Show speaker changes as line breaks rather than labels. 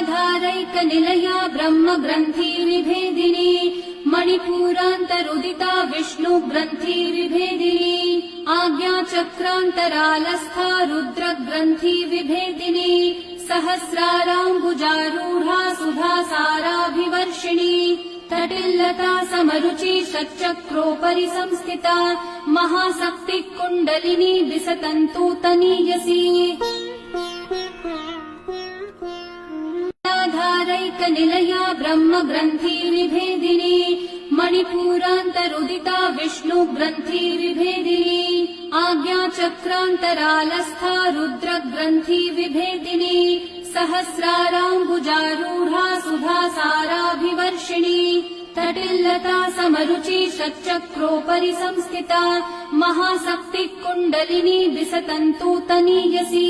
मूलाधारैकनिलया ब्रह्मग्रन्थिविभेदिनी मणिपूरान्तरुदिता विष्णुग्रन्थिविभेदिनी आज्ञाचक्रान्तरालस्था रुद्रग्रन्थिविभेदिनी सहस्राराम्बुजारूढा सुधासाराभिवर्षिणी तटिल्लता समरुचि षट्चक्रोपरि संस्थिता महाशक्तिः कुण्डलिनी विसतन्तूतनीयसी मूलाधारैकनिलया ब्रह्मग्रन्थिविभेदिनी मणिपूरान्तरुदिता विष्णुग्रन्थिविभेदिनी आज्ञाचक्रान्तरालस्था रुद्रग्रन्थिविभेदिनी सहस्राराम्बुजारूढा सुधासाराभिवर्षिणी तटिल्लता समरुचि षट्चक्रोपरि संस्थिता महाशक्तिः कुण्डलिनी विसतन्तूतनीयसी।